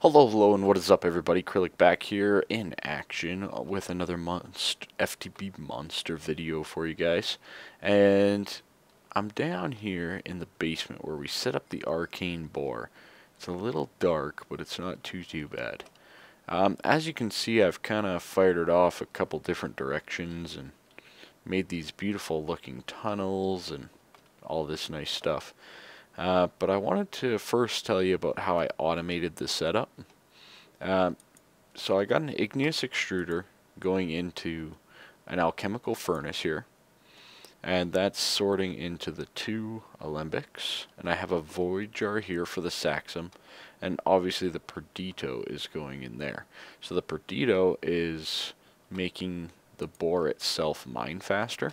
Hello, and what is up, everybody? Kryllyk back here in action with another FTB Monster video for you guys. And I'm down here in the basement where we set up the arcane bore. It's a little dark, but it's not too bad. As you can see, I've kind of fired it off a couple different directions and made these beautiful looking tunnels and all this nice stuff. But I wanted to first tell you about how I automated the setup. So I got an igneous extruder going into an alchemical furnace here, and that's sorting into the two alembics, and I have a void jar here for the saxum, and obviously the perdito is going in there. So the perdito is making the bore itself mine faster.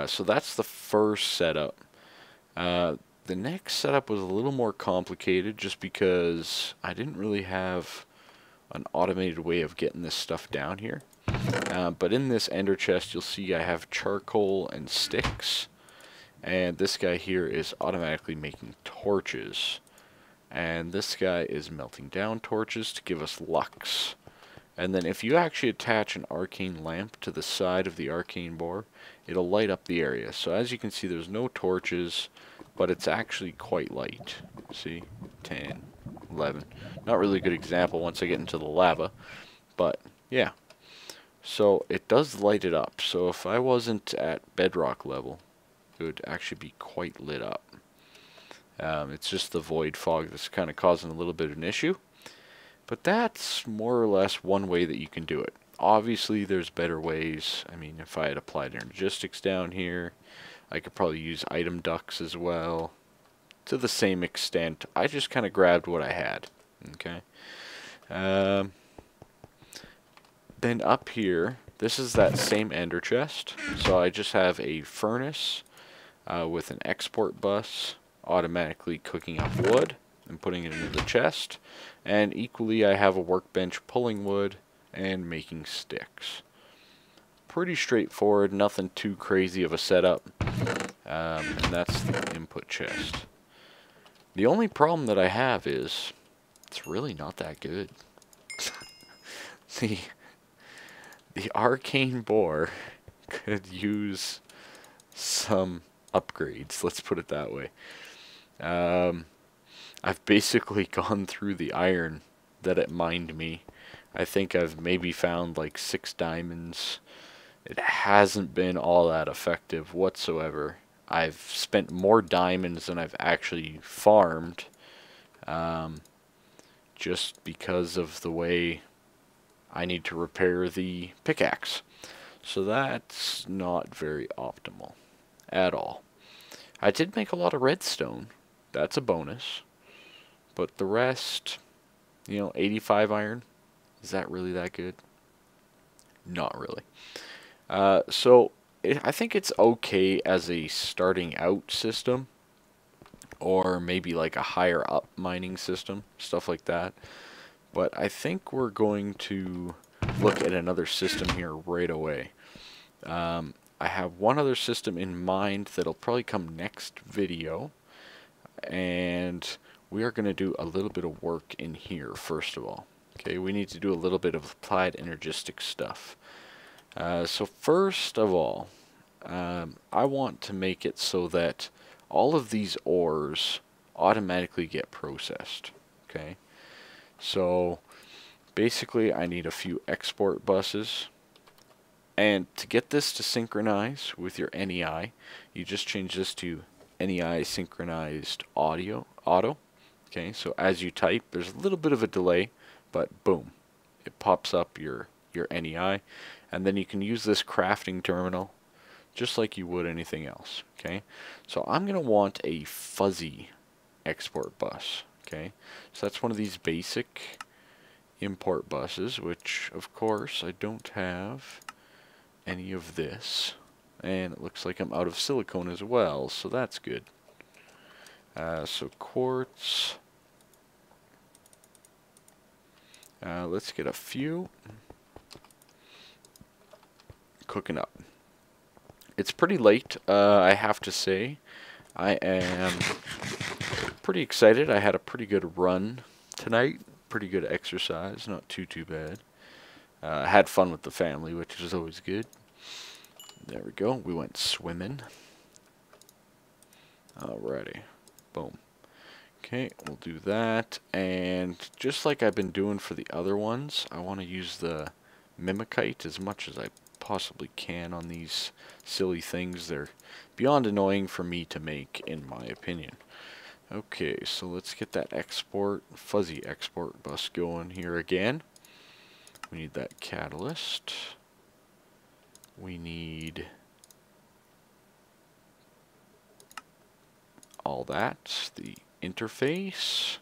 So that's the first setup. The next setup was a little more complicated just because I didn't really have an automated way of getting this stuff down here. But in this ender chest, you'll see I have charcoal and sticks. And this guy here is automatically making torches. And this guy is melting down torches to give us lux. And then if you actually attach an arcane lamp to the side of the arcane bore, it'll light up the area. So as you can see, there's no torches, but it's actually quite light. See? 10, 11. Not really a good example once I get into the lava, but yeah. So it does light it up. So if I wasn't at bedrock level, it would actually be quite lit up. It's just the void fog that's kind of causing a little bit of an issue. But that's more or less one way that you can do it. Obviously, there's better ways. I mean, if I had applied energistics down here, I could probably use item ducts as well. To the same extent, I just kind of grabbed what I had. Okay. Then up here, this is that same ender chest. So I just have a furnace with an export bus automatically cooking up wood and putting it into the chest. And equally, I have a workbench pulling wood and making sticks. Pretty straightforward, nothing too crazy of a setup. And that's the input chest. The only problem that I have is it's really not that good. the arcane bore could use some upgrades, let's put it that way. I've basically gone through the iron that it mined me. I think I've maybe found like 6 diamonds. It hasn't been all that effective whatsoever. I've spent more diamonds than I've actually farmed, just because of the way I need to repair the pickaxe. So that's not very optimal at all. I did make a lot of redstone. That's a bonus. But the rest, 85 iron, is that really that good? Not really. I think it's okay as a starting out system, or maybe like a higher up mining system, stuff like that. But I think we're going to look at another system here right away. I have one other system in mind that'll probably come next video, and we are going to do a little bit of work in here first of all. Okay, we need to do a little bit of applied energistic stuff. So first of all, I want to make it so that all of these ores automatically get processed. Okay, so basically I need a few export buses, and to get this to synchronize with your NEI, you just change this to NEI synchronized auto. Okay, so as you type, there's a little bit of a delay, but boom, it pops up your NEI, and then you can use this crafting terminal just like you would anything else. Okay, so I'm gonna want a fuzzy export bus. Okay, so that's one of these basic import buses, which of course I don't have any of this, and it looks like I'm out of silicone as well, so that's good. So quartz. Let's get a few. Cooking up. It's pretty late, I have to say. I am pretty excited. I had a pretty good run tonight. pretty good exercise, not too bad. Had fun with the family, which is always good. There we go. We went swimming. Alrighty. Boom. Okay, we'll do that. And just like I've been doing for the other ones, I want to use the Mimikite as much as I possibly can on these silly things. They're beyond annoying for me to make, in my opinion. Okay, so let's get that fuzzy export bus going here again. We need that catalyst. We need all that, the interface,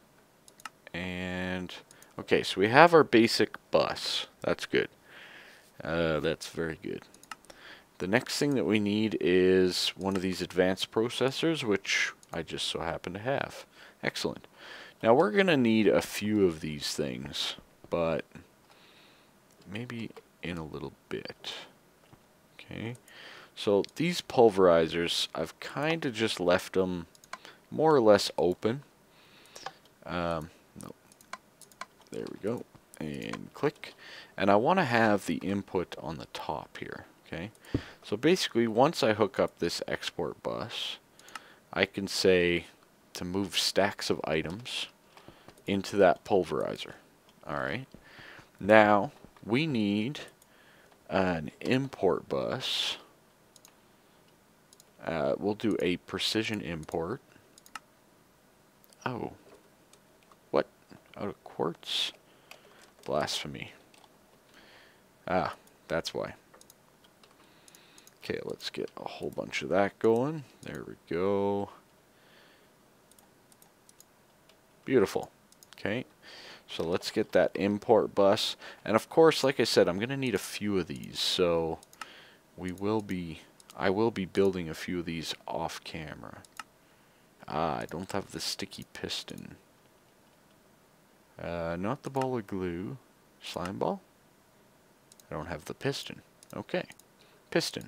and okay, so we have our basic bus. That's good. That's very good. The next thing that we need is one of these advanced processors, which I just so happen to have. Excellent. Now we're going to need a few of these things, but maybe in a little bit. Okay, so these pulverizers, I've kind of just left them more or less open. No. There we go. And click. And I want to have the input on the top here. Okay, so basically once I hook up this export bus, I can say to move stacks of items into that pulverizer. Alright, now we need an import bus. We'll do a precision import. Oh, what? Out of quartz? Blasphemy. Ah, that's why. Okay, let's get a whole bunch of that going. There we go. Beautiful. Okay, so let's get that import bus. And of course, like I said, I'm going to need a few of these. So I will be building a few of these off camera. Ah, I don't have the sticky piston. Not the ball of glue. Slime ball? I don't have the piston. Okay. Piston.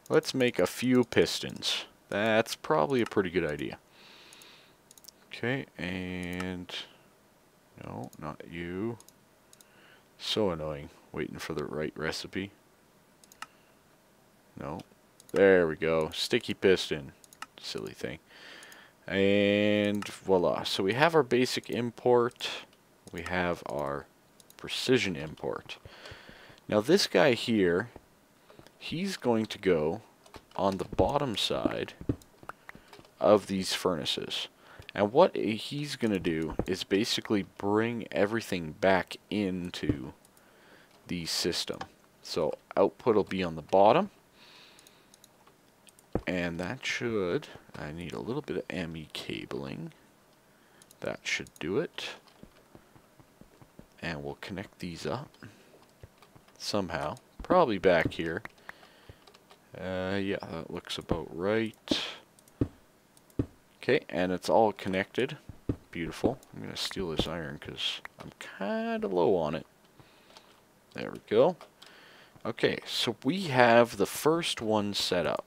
Let's make a few pistons. That's probably a pretty good idea. Okay, and no, not you. So annoying, waiting for the right recipe. No. There we go. Sticky piston. Silly thing. And voila. So we have our basic import. We have our precision import. Now this guy here, he's going to go on the bottom side of these furnaces. And what he's going to do is basically bring everything back into the system. So output will be on the bottom. And that should, I need a little bit of ME cabling. That should do it. And we'll connect these up somehow. Probably back here. Yeah, that looks about right. Okay, and it's all connected. Beautiful. I'm going to steal this iron because I'm kind of low on it. There we go. Okay, so we have the first one set up.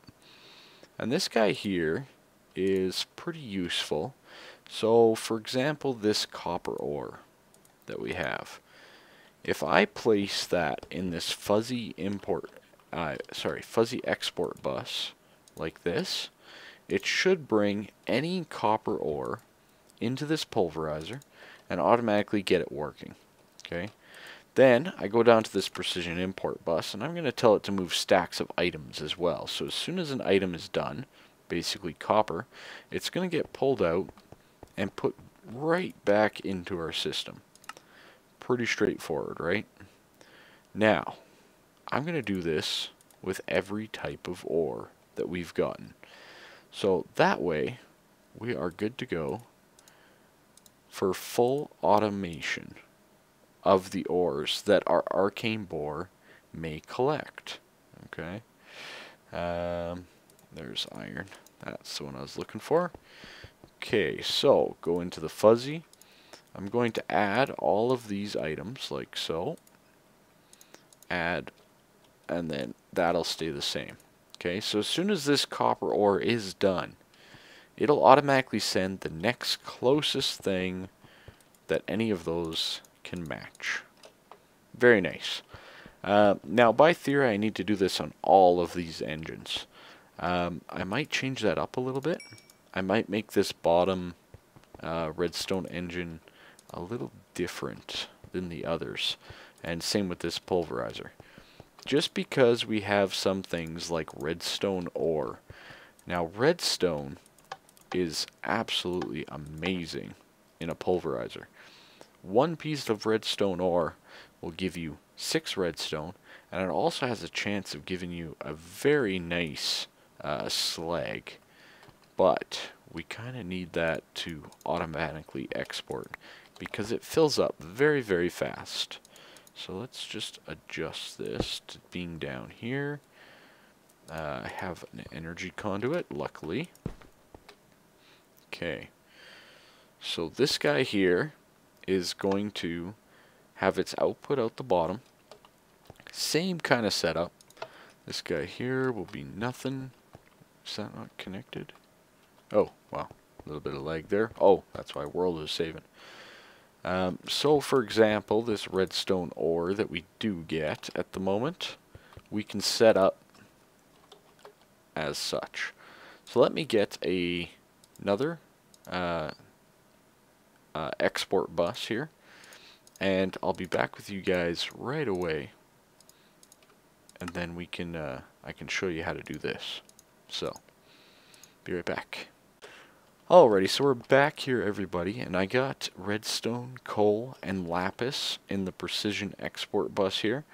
And this guy here is pretty useful. So, for example, this copper ore that we have. If I place that in this fuzzy export bus like this, it should bring any copper ore into this pulverizer and automatically get it working. Okay. Then I go down to this precision import bus and I'm going to tell it to move stacks of items as well. So as soon as an item is done, basically copper, it's going to get pulled out and put right back into our system. Pretty straightforward, right? Now, I'm going to do this with every type of ore that we've gotten. So that way, we are good to go for full automation of the ores that our arcane bore may collect. Okay. There's iron. That's the one I was looking for. Okay, so go into the fuzzy. I'm going to add all of these items like so. Add, and then that'll stay the same. Okay, so as soon as this copper ore is done, it'll automatically send the next closest thing that any of those can match. Very nice. Now, by theory, I need to do this on all of these engines. I might change that up a little bit. I might make this bottom redstone engine a little different than the others. And same with this pulverizer. Just because we have some things like redstone ore. Now, redstone is absolutely amazing in a pulverizer. One piece of redstone ore will give you 6 redstone, and it also has a chance of giving you a very nice slag. But we kind of need that to automatically export because it fills up very, very fast. So let's just adjust this to being down here. I have an energy conduit, luckily. Okay. So this guy here is going to have its output out the bottom. Same kind of setup. This guy here will be nothing. Is that not connected? Oh, wow. A little bit of lag there. Oh, that's why world is saving. So, for example, this redstone ore that we do get at the moment, we can set up as such. So let me get another export bus here, and I'll be back with you guys right away. And then we can, I can show you how to do this. So, be right back. Alrighty, so we're back here, everybody, and I got redstone, coal, and lapis in the precision export bus here.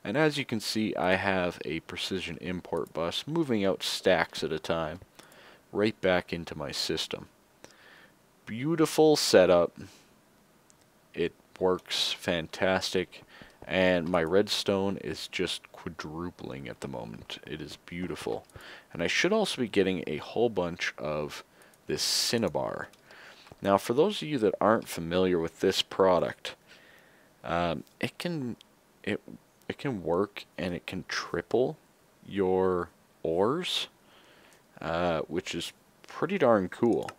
And as you can see, I have a precision import bus moving out stacks at a time right back into my system. Beautiful setup. It works fantastic, and my redstone is just quadrupling at the moment. It is beautiful. And I should also be getting a whole bunch of this cinnabar. Now, for those of you that aren't familiar with this product, it can work, and it can triple your ores, which is pretty darn cool.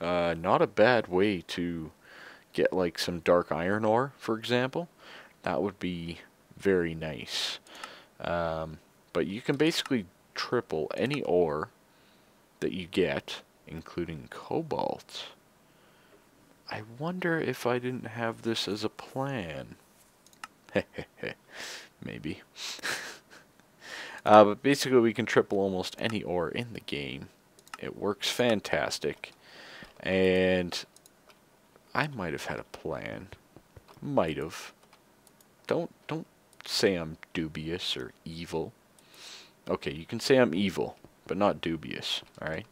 Not a bad way to get like some dark iron ore, for example. That would be very nice. But you can basically triple any ore that you get, including cobalt. I wonder if I didn't have this as a plan. Maybe. But basically we can triple almost any ore in the game. It works fantastic. And I might have had a plan. Might have. Don't say I'm dubious or evil. Okay, you can say I'm evil, but not dubious, alright?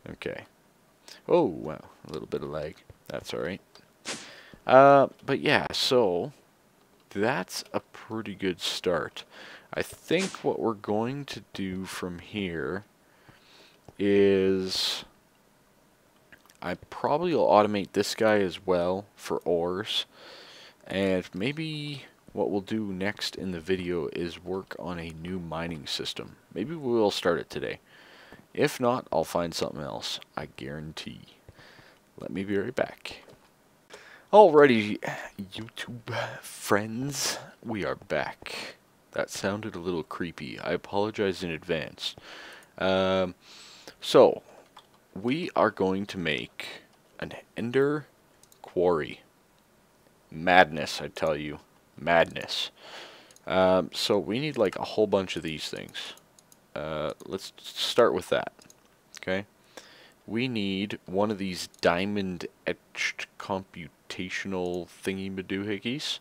Okay. Oh, wow, a little bit of lag. That's alright. But yeah, so that's a pretty good start. I think what we're going to do from here is I probably will automate this guy as well for ores, and maybe what we'll do next in the video is work on a new mining system. Maybe we'll start it today. If not, I'll find something else, I guarantee. Let me be right back. Alrighty, YouTube friends, we are back. That sounded a little creepy. I apologize in advance. So, we are going to make an ender quarry. Madness, I tell you. Madness. So we need like a whole bunch of these things. Let's start with that. Okay. We need one of these diamond etched computational thingy-madoohickeys.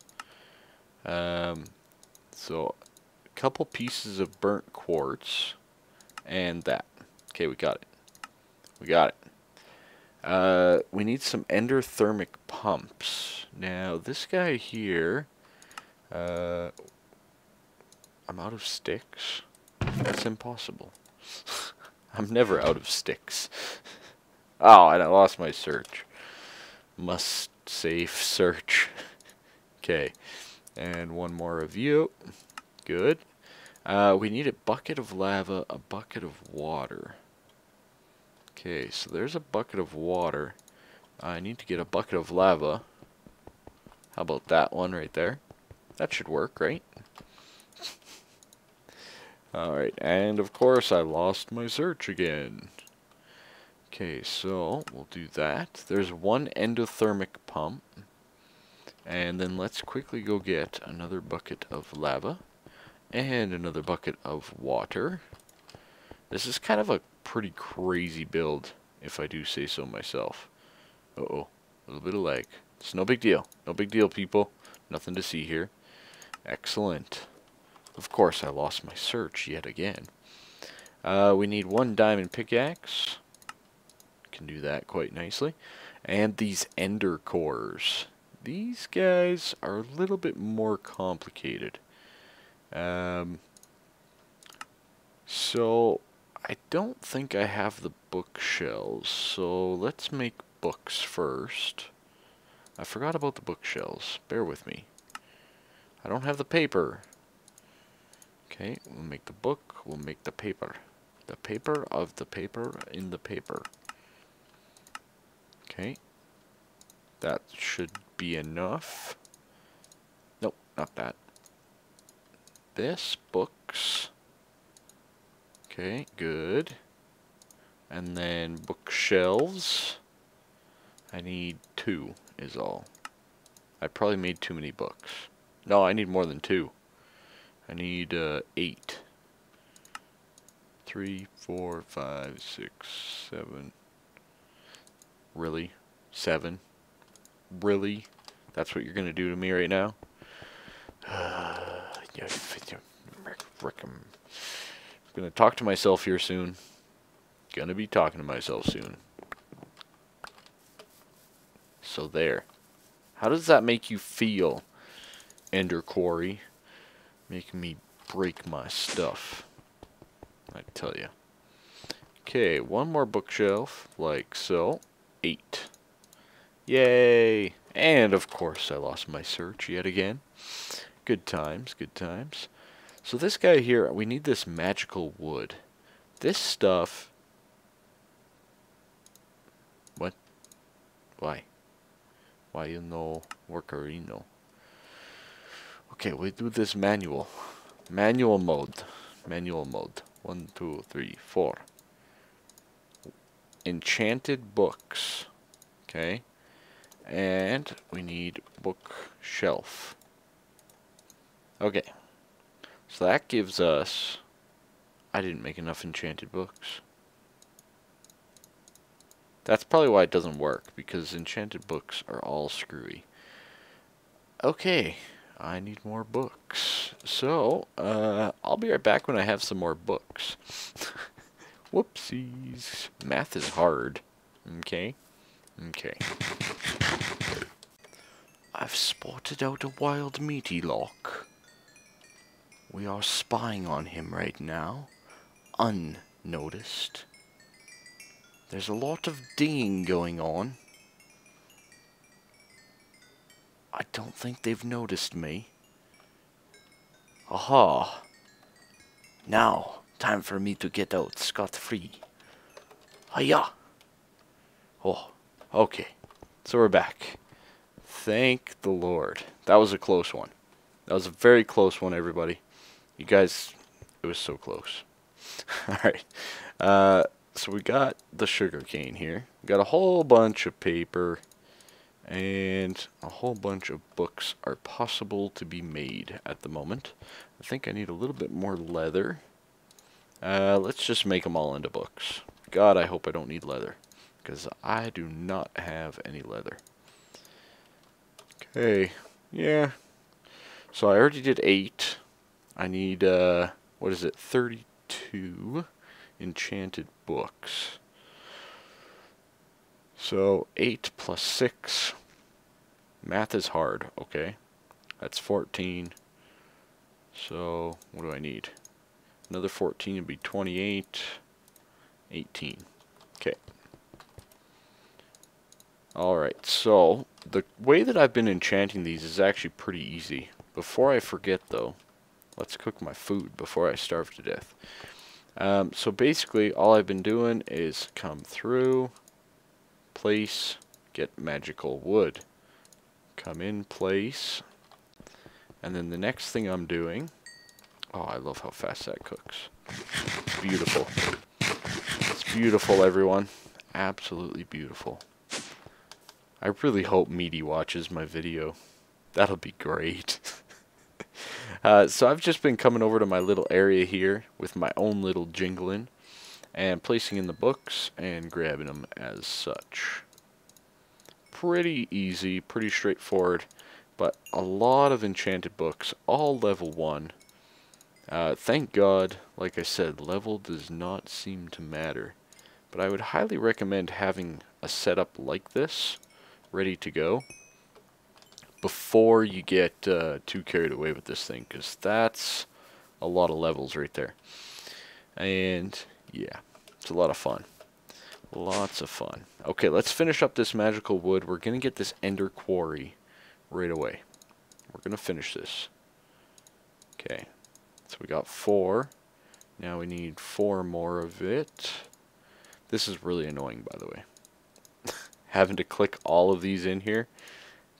So a couple pieces of burnt quartz and that. Okay, we got it. We got it. We need some endothermic pumps. Now this guy here, I'm out of sticks. That's impossible. I'm never out of sticks. Oh, and I lost my search. Must safe search. Okay. And one more review. Good. We need a bucket of lava, a bucket of water. Okay, so there's a bucket of water. I need to get a bucket of lava. How about that one right there? That should work, right? Alright, and of course I lost my search again. Okay, so we'll do that. There's one endothermic pump. And then let's quickly go get another bucket of lava. And another bucket of water. This is kind of a pretty crazy build, if I do say so myself. Uh-oh, a little bit of lag. It's no big deal. No big deal, people. Nothing to see here. Excellent. Of course, I lost my search yet again. We need one diamond pickaxe. Can do that quite nicely. And these ender cores. These guys are a little bit more complicated. So, I don't think I have the bookshelves. So, let's make books first. I forgot about the bookshelves. Bear with me. I don't have the paper. Okay, we'll make the book, we'll make the paper. The paper of the paper in the paper. Okay. That should be enough. Nope, not that. This, books. Okay, good. And then bookshelves. I need 2 is all. I probably made too many books. No, I need more than 2. I need 8. 3, 4, 5, 6, 7. Really? 7? Really? That's what you're gonna do to me right now? I'm gonna talk to myself here soon. Gonna be talking to myself soon. So there. How does that make you feel, Ender Quarry? Making me break my stuff. I tell you. Okay, one more bookshelf, like so. 8. Yay! And of course I lost my search yet again. Good times, good times. So this guy here, we need this magical wood. This stuff... What? Why? Why you know workerino? Okay, we do this manual. Manual mode. Manual mode. 1, 2, 3, 4. Enchanted books. Okay. And we need bookshelf. Okay. So that gives us... I didn't make enough enchanted books. That's probably why it doesn't work, because enchanted books are all screwy. Okay. I need more books. So, I'll be right back when I have some more books. Whoopsies. Math is hard. Okay? Okay. I've spotted out a wild meaty lock. We are spying on him right now, unnoticed. There's a lot of dinging going on. I don't think they've noticed me. Aha! Now, time for me to get out scot-free. Hiya! Oh, okay. So we're back. Thank the Lord. That was a close one. That was a very close one, everybody. You guys, it was so close. Alright. So we got the sugar cane here. We got a whole bunch of paper. And a whole bunch of books are possible to be made at the moment. I think I need a little bit more leather. Let's just make them all into books. God, I hope I don't need leather, because I do not have any leather. Okay, yeah. So I already did 8. I need, what is it, 32 enchanted books. So 8 plus 6. Math is hard, okay. That's 14. So what do I need? Another 14 would be 28. 18. Okay. Alright, so the way that I've been enchanting these is actually pretty easy. Before I forget though, let's cook my food before I starve to death. So basically all I've been doing is come through, place, get magical wood. come in place. And then the next thing I'm doing... Oh, I love how fast that cooks. It's beautiful. It's beautiful, everyone. Absolutely beautiful. I really hope Meaty watches my video. That'll be great. So I've just been coming over to my little area here with my own little jingling and placing in the books and grabbing them as such. Pretty easy, pretty straightforward, but a lot of enchanted books, all level 1. Thank God, like I said, level does not seem to matter. But I would highly recommend having a setup like this ready to go before you get too carried away with this thing, because that's a lot of levels right there. And yeah, it's a lot of fun. Lots of fun. Okay, let's finish up this magical wood. We're going to get this ender quarry right away. We're going to finish this. Okay, so we got 4. Now we need 4 more of it. This is really annoying, by the way. Having to click all of these in here,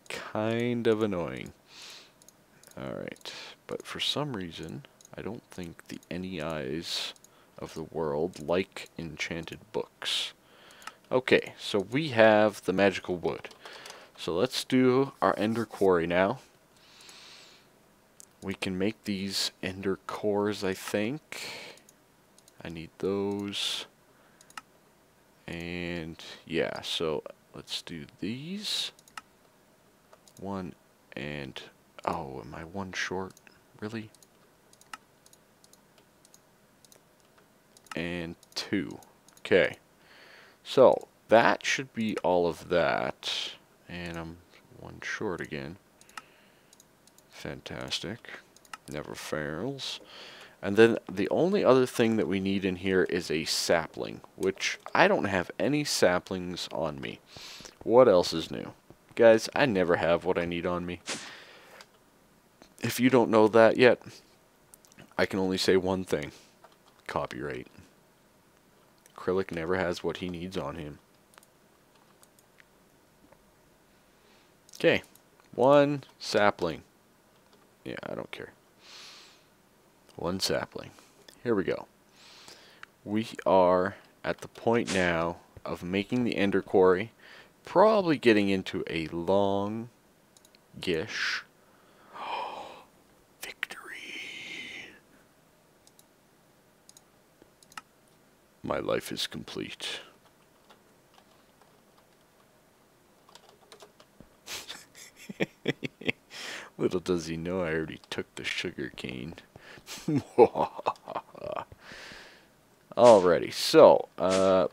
kind of annoying. Alright, but for some reason, I don't think the NEIs of the world like enchanted books. Okay, so we have the magical wood. So let's do our ender quarry now. We can make these ender cores, I think. I need those. And yeah, so let's do these. 1 and... Oh, am I 1 short? Really? And 2. Okay. So, that should be all of that. And I'm 1 short again. Fantastic. Never fails. And then the only other thing that we need in here is a sapling, which I don't have any saplings on me. What else is new? Guys, I never have what I need on me. If you don't know that yet, I can only say one thing. Copyright. Kryllyk never has what he needs on him. Okay, 1 sapling. Yeah, I don't care. 1 sapling. Here we go. We are at the point now of making the ender quarry. Probably getting into a long gish. Victory. My life is complete. Little does he know I already took the sugar cane. Alrighty, so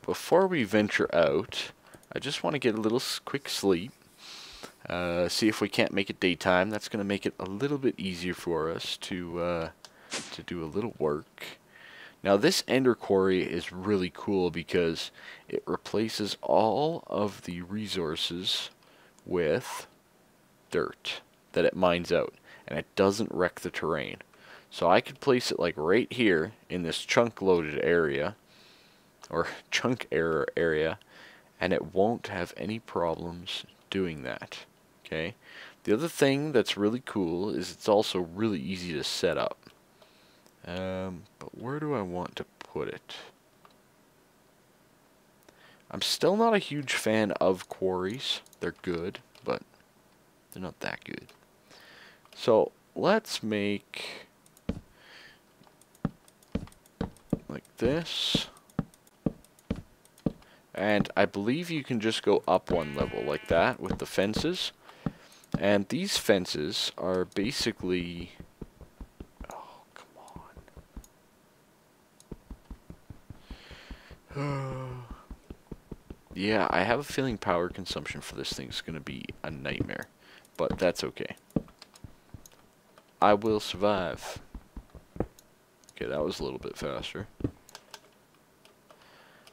before we venture out, I just want to get a little quick sleep. See if we can't make it daytime. That's going to make it a little bit easier for us to do a little work. Now this ender quarry is really cool because it replaces all of the resources with dirt that it mines out, and it doesn't wreck the terrain. So I could place it like right here in this chunk loaded area, or chunk error area, and it won't have any problems doing that. Okay. The other thing that's really cool is it's also really easy to set up. But where do I want to put it? I'm still not a huge fan of quarries. They're good, but they're not that good. So let's make like this. And I believe you can just go up 1 level like that with the fences. And these fences are basically... Oh, come on. Yeah, I have a feeling power consumption for this thing is going to be a nightmare. But that's okay. I will survive. Okay, that was a little bit faster.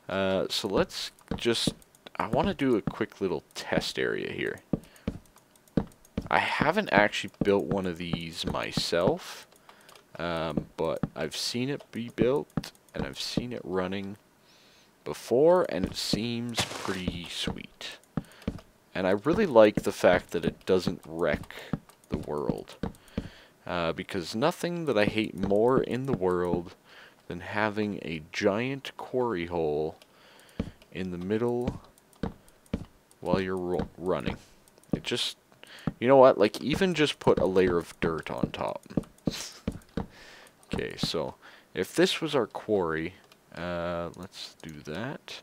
So let's just... I want to do a quick little test area here. I haven't actually built one of these myself, but I've seen it be built, and I've seen it running before, and it seems pretty sweet. And I really like the fact that it doesn't wreck the world. Because nothing that I hate more in the world than having a giant quarry hole in the middle while you're running. It just, you know what, like even just put a layer of dirt on top. Okay, so if this was our quarry, let's do that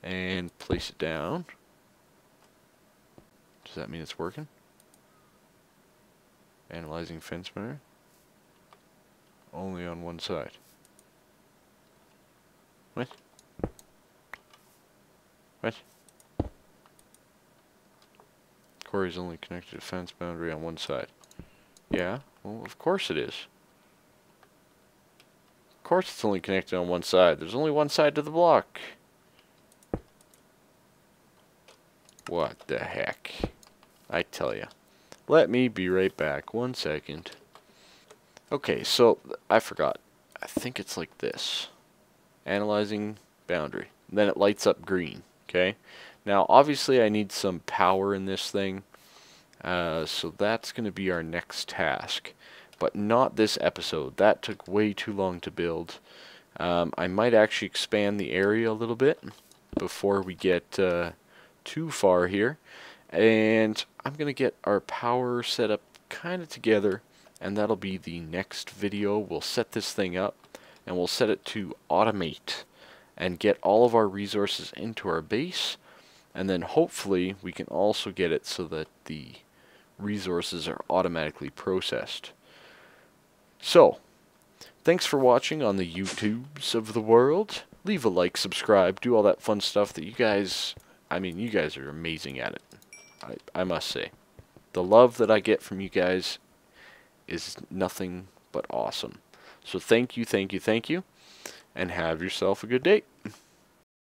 and place it down. Does that mean it's working? Analyzing fence mirror. Only on one side. What? What? Quarry's only connected to fence boundary on one side. Yeah, well, of course it is. Of course it's only connected on one side. There's only one side to the block. What the heck? I tell ya. Let me be right back. 1 second. Okay, so I forgot. I think it's like this. Analyzing boundary. Then it lights up green. Okay. Now, obviously, I need some power in this thing. So that's going to be our next task. But not this episode. That took way too long to build. I might actually expand the area a little bit before we get too far here. And I'm going to get our power set up kind of together. And that'll be the next video. We'll set this thing up. And we'll set it to automate. And get all of our resources into our base. And then hopefully we can also get it so that the resources are automatically processed. So, thanks for watching on the YouTubes of the world. Leave a like, subscribe, do all that fun stuff that you guys, I mean, you guys are amazing at it. I must say. The love that I get from you guys is nothing but awesome. So thank you, thank you, thank you, and have yourself a good day.